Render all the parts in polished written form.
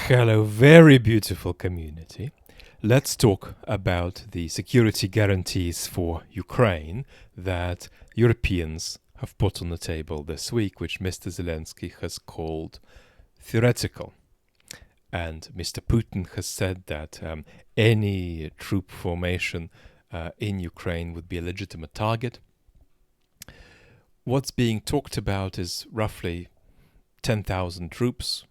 Hello, very beautiful community. Let's talk about the security guarantees for Ukraine that Europeans have put on the table this week, which Mr. Zelensky has called theoretical. And Mr. Putin has said that any troop formation in Ukraine would be a legitimate target. What's being talked about is roughly 10,000 troops,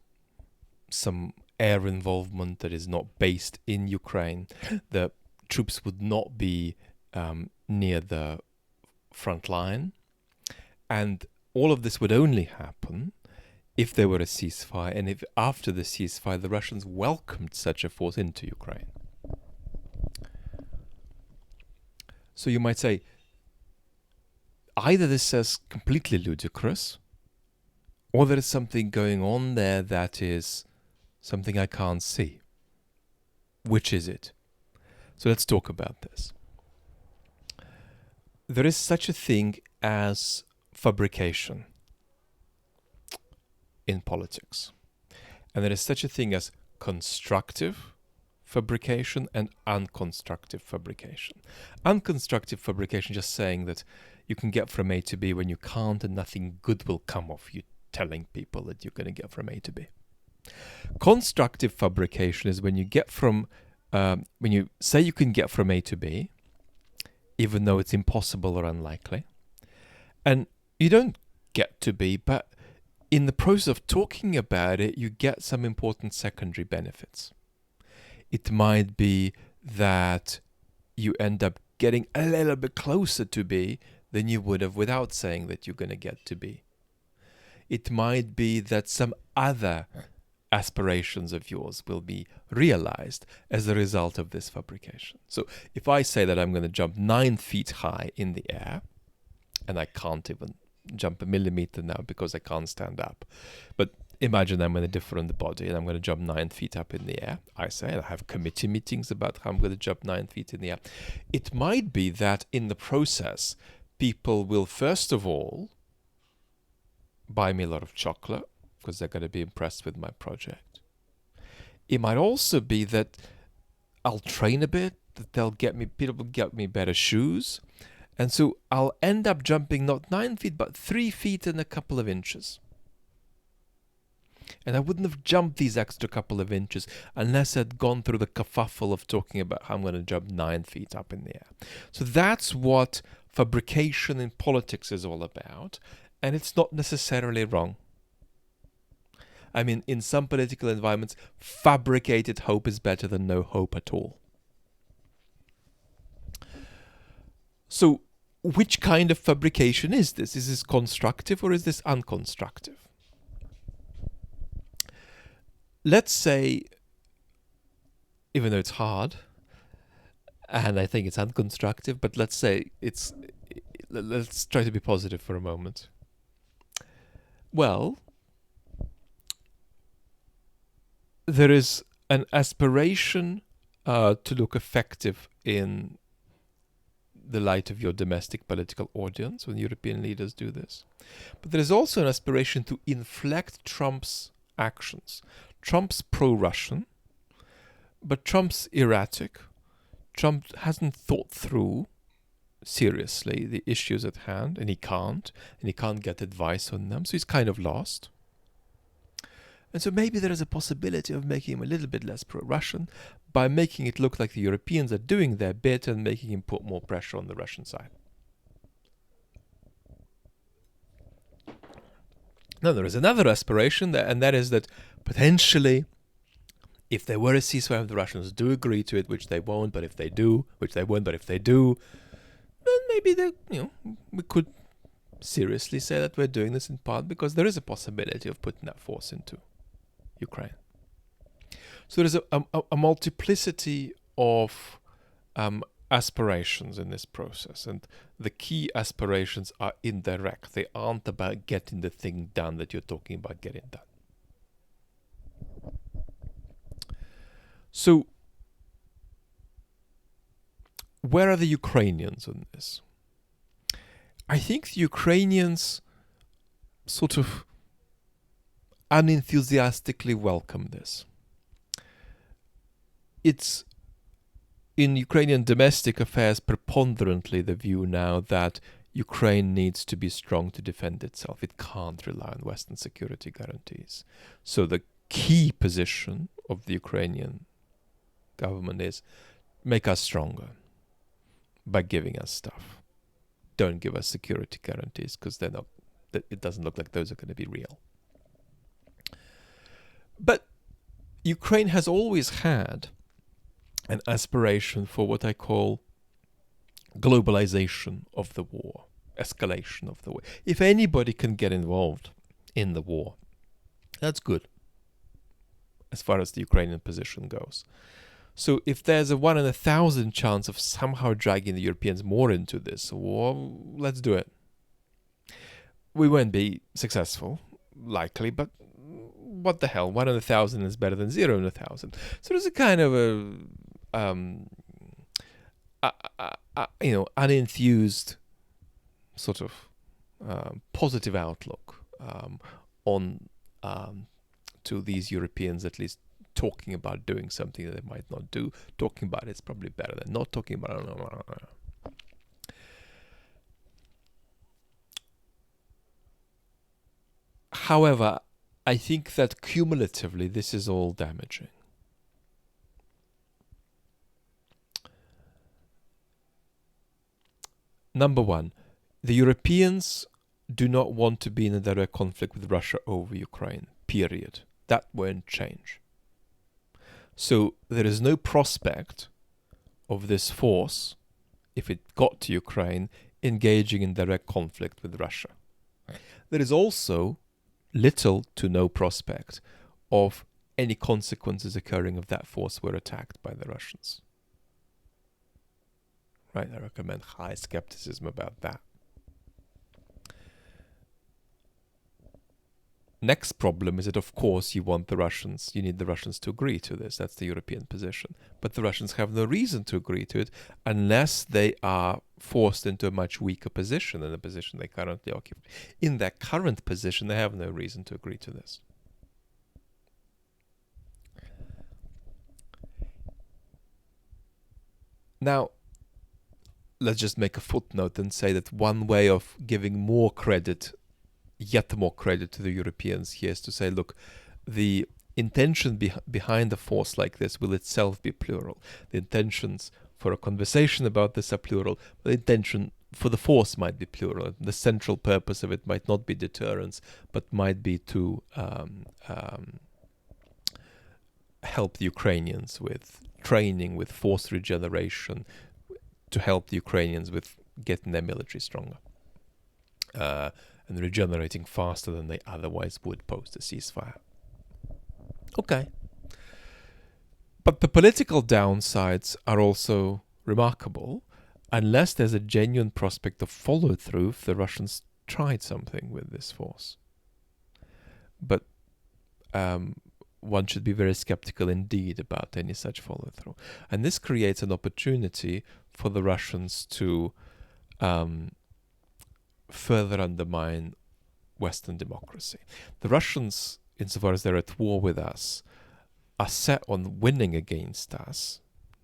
some air involvement that is not based in Ukraine. The troops would not be near the front line. And all of this would only happen if there were a ceasefire, and if after the ceasefire the Russians welcomed such a force into Ukraine. So you might say, either this is completely ludicrous, or there is something going on there that is something I can't see. Which is it? So let's talk about this. There is such a thing as fabrication in politics. And there is such a thing as constructive fabrication and unconstructive fabrication. Unconstructive fabrication, just saying that you can get from A to B when you can't, and nothing good will come of you telling people that you're going to get from A to B. Constructive fabrication is when you get from, when you say you can get from A to B, even though it's impossible or unlikely, and you don't get to B, but in the process of talking about it, you get some important secondary benefits. It might be that you end up getting a little bit closer to B than you would have without saying that you're going to get to B. It might be that some other aspirations of yours will be realized as a result of this fabrication. So if I say that I'm going to jump 9 feet high in the air, and I can't even jump a millimeter now because I can't stand up, but imagine I'm in a different body and I'm going to jump 9 feet up in the air. I say I have committee meetings about how I'm going to jump 9 feet in the air. It might be that in the process, people will first of all buy me a lot of chocolate because they're going to be impressed with my project. It might also be that I'll train a bit, that people will get me better shoes. And so I'll end up jumping not 9 feet, but 3 feet and a couple of inches. And I wouldn't have jumped these extra couple of inches unless I'd gone through the kerfuffle of talking about how I'm going to jump 9 feet up in the air. So that's what fabrication in politics is all about. And it's not necessarily wrong. I mean, in some political environments, fabricated hope is better than no hope at all. So, which kind of fabrication is this? Is this constructive or is this unconstructive? Let's say, even though it's hard, and I think it's unconstructive, but let's say let's try to be positive for a moment. Well, there is an aspiration to look effective in the light of your domestic political audience when European leaders do this. But there is also an aspiration to inflect Trump's actions. Trump's pro-Russian, but Trump's erratic. Trump hasn't thought through seriously the issues at hand, and he can't get advice on them, so he's kind of lost. And so maybe there is a possibility of making him a little bit less pro-Russian by making it look like the Europeans are doing their bit and making him put more pressure on the Russian side. Now there is another aspiration, and that is that potentially, if there were a ceasefire, if the Russians do agree to it, which they won't, but if they do, which they won't, but if they do, then maybe we could seriously say that we're doing this in part because there is a possibility of putting that force into Ukraine. So there's a multiplicity of aspirations in this process, and the key aspirations are indirect. They aren't about getting the thing done that you're talking about getting done. So where are the Ukrainians on this? I think the Ukrainians sort of unenthusiastically welcome this. it's in Ukrainian domestic affairs preponderantly the view now that Ukraine needs to be strong to defend itself. It can't rely on Western security guarantees. So the key position of the Ukrainian government is make us stronger by giving us stuff. Don't give us security guarantees because they're not. It doesn't look like those are going to be real. But Ukraine has always had an aspiration for what I call globalization of the war, escalation of the war. If anybody can get involved in the war, that's good as far as the Ukrainian position goes. So if there's a 1 in 1,000 chance of somehow dragging the Europeans more into this war, let's do it. We won't be successful, likely, but what the hell? 1 in 1,000 is better than 0 in 1,000. So there's a kind of unenthused sort of positive outlook on to these Europeans, at least talking about doing something that they might not do. Talking about it's probably better than not talking about it. However, I think that cumulatively this is all damaging. Number one, the Europeans do not want to be in a direct conflict with Russia over Ukraine, period. That won't change. So there is no prospect of this force, if it got to Ukraine, engaging in direct conflict with Russia. There is also little to no prospect of any consequences occurring if that force were attacked by the Russians. Right, I recommend high skepticism about that. Next problem is that, of course, you need the Russians to agree to this. That's the European position. But the Russians have no reason to agree to it unless they are forced into a much weaker position than the position they currently occupy. In their current position, they have no reason to agree to this. Now, let's just make a footnote and say that one way of giving yet more credit to the Europeans here is to say, look, the intention behind a force like this will itself be plural. The intentions for a conversation about this are plural, but the intention for the force might be plural. The central purpose of it might not be deterrence, but might be to help the Ukrainians with training, with force regeneration, to help the Ukrainians with getting their military stronger. And regenerating faster than they otherwise would post a ceasefire. Okay. But the political downsides are also remarkable, unless there's a genuine prospect of follow-through if the Russians tried something with this force. But one should be very skeptical indeed about any such follow-through. And this creates an opportunity for the Russians to further undermine Western democracy. The Russians, insofar as they're at war with us, are set on winning against us,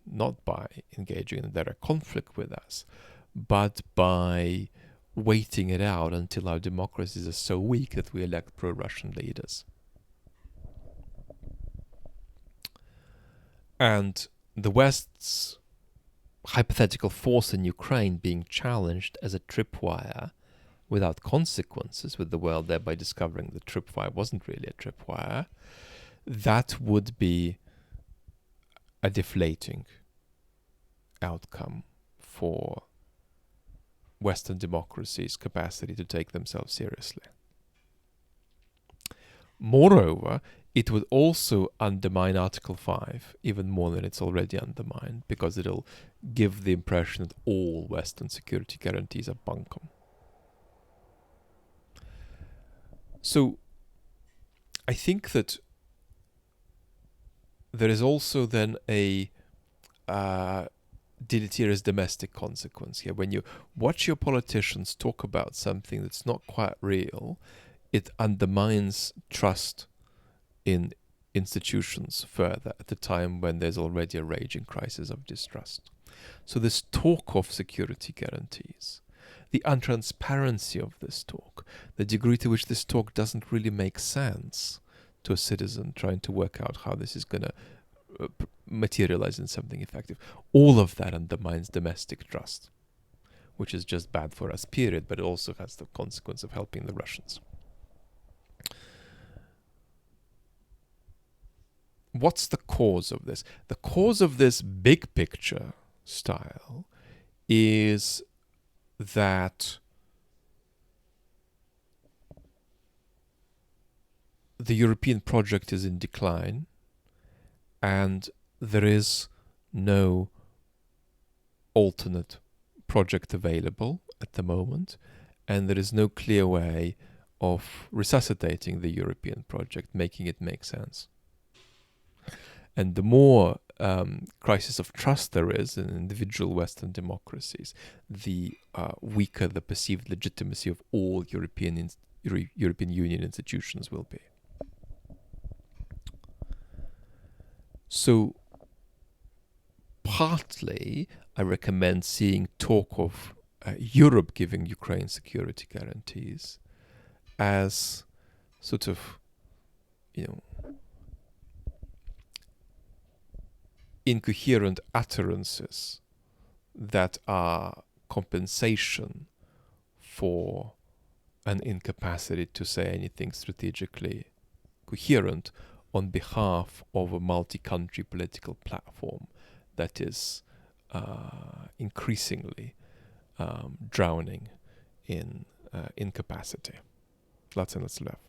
not by engaging in a direct conflict with us, but by waiting it out until our democracies are so weak that we elect pro-Russian leaders. And the West's hypothetical force in Ukraine being challenged as a tripwire without consequences, with the world thereby discovering the tripwire wasn't really a tripwire, that would be a deflating outcome for Western democracy's capacity to take themselves seriously. Moreover, it would also undermine Article 5 even more than it's already undermined, because it'll give the impression that all Western security guarantees are bunkum. So I think that there is also then a deleterious domestic consequence here. When you watch your politicians talk about something that's not quite real, it undermines trust in institutions further at the time when there's already a raging crisis of distrust. So this talk of security guarantees, the untransparency of this talk, the degree to which this talk doesn't really make sense to a citizen trying to work out how this is going to materialize in something effective, all of that undermines domestic trust, which is just bad for us, period, but it also has the consequence of helping the Russians. What's the cause of this? The cause of this big picture style is that the European project is in decline and there is no alternate project available at the moment, and there is no clear way of resuscitating the European project, making it make sense. And the more crisis of trust there is in individual Western democracies, the weaker the perceived legitimacy of all European Union institutions will be. So, partly, I recommend seeing talk of Europe giving Ukraine security guarantees as sort of, incoherent utterances that are compensation for an incapacity to say anything strategically coherent on behalf of a multi-country political platform that is increasingly drowning in incapacity. Vlad, let's left.